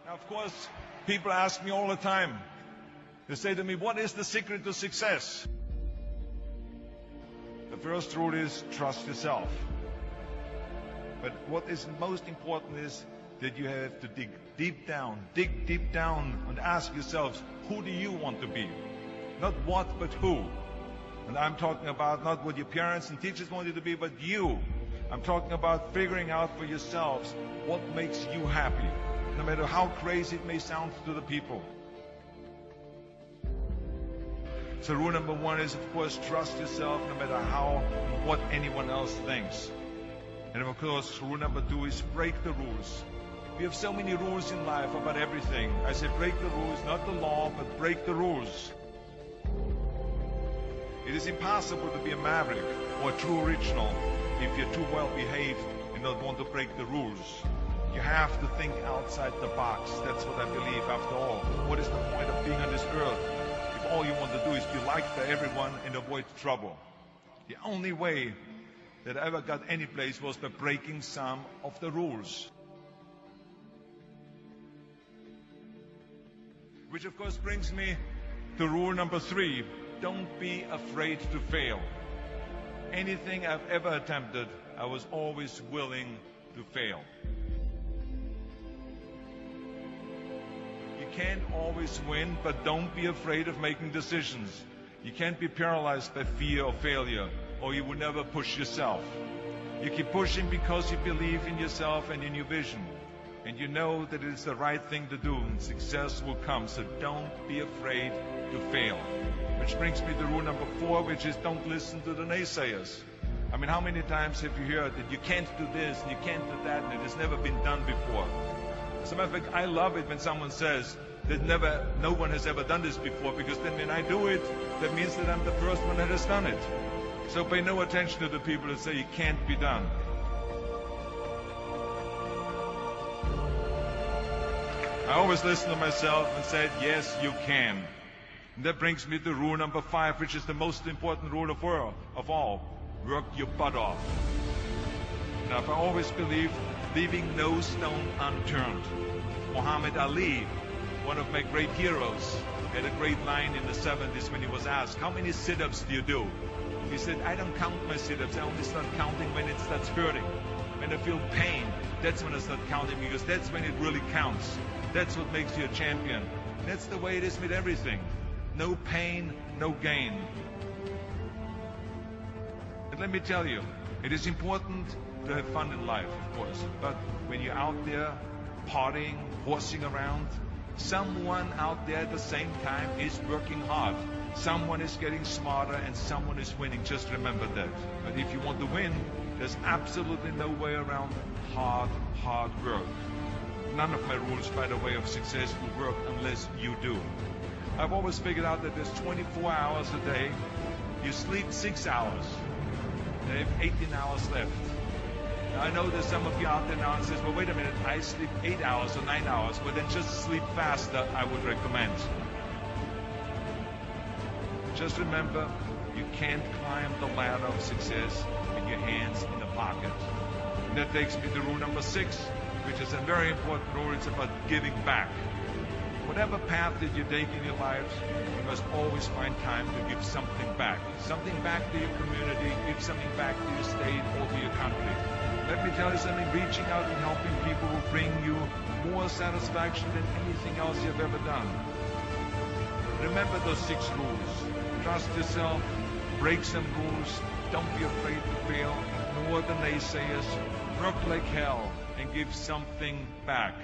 Now, of course, people ask me all the time. They say to me, what is the secret to success? The first rule is trust yourself. But what is most important is that you have to dig deep down and ask yourselves, who do you want to be? Not what, but who. And I'm talking about not what your parents and teachers want you to be, but you. I'm talking about figuring out for yourselves what makes you happy, no matter how crazy it may sound to the people. So rule number one is, of course, trust yourself no matter what anyone else thinks. And of course, rule number two is break the rules. We have so many rules in life about everything. I say break the rules, not the law, but break the rules. It is impossible to be a maverick or a true original if you're too well behaved and don't want to break the rules. You have to think outside the box. That's what I believe after all. What is the point of being on this earth if all you want to do is be liked by everyone and avoid trouble? The only way that I ever got any place was by breaking some of the rules. Which of course brings me to rule number three. Don't be afraid to fail. Anything I've ever attempted, I was always willing to fail. You can't always win, but don't be afraid of making decisions. You can't be paralyzed by fear of failure, or you will never push yourself. You keep pushing because you believe in yourself and in your vision. And you know that it is the right thing to do, and success will come. So don't be afraid to fail. Which brings me to rule number four, which is don't listen to the naysayers. I mean, how many times have you heard that you can't do this and you can't do that and it has never been done before? As a matter of fact, I love it when someone says that no one has ever done this before, because then when I do it, that means that I'm the first one that has done it. So pay no attention to the people that say it can't be done. I always listen to myself and said, yes, you can. And that brings me to rule number five, which is the most important rule of all. Work your butt off. Now, I always believe leaving no stone unturned. Muhammad Ali, one of my great heroes, had a great line in the 70s when he was asked, how many sit-ups do you do? He said, I don't count my sit-ups. I only start counting when it starts hurting. When I feel pain, that's when I start counting, because that's when it really counts. That's what makes you a champion. That's the way it is with everything. No pain, no gain. And let me tell you, it is important to have fun in life, of course. But when you're out there partying, horsing around, someone out there at the same time is working hard. Someone is getting smarter and someone is winning. Just remember that. But if you want to win, there's absolutely no way around hard work. None of my rules, by the way, of success will work unless you do. I've always figured out that there's 24 hours a day. You sleep 6 hours. You have 18 hours left. Now, I know there's some of you out there now and says, well, wait a minute, I sleep 8 hours or 9 hours. Well, then just sleep faster, I would recommend. Just remember, you can't climb the ladder of success with your hands in the pocket. And that takes me to rule number 6, which is a very important rule. It's about giving back. Whatever path that you take in your lives, you must always find time to give something back. Something back to your community, give something back to your state or to your country. Let me tell you something, reaching out and helping people will bring you more satisfaction than anything else you've ever done. Remember those 6 rules. Trust yourself, break some rules, don't be afraid to fail, ignore the naysayers, work like hell, and give something back.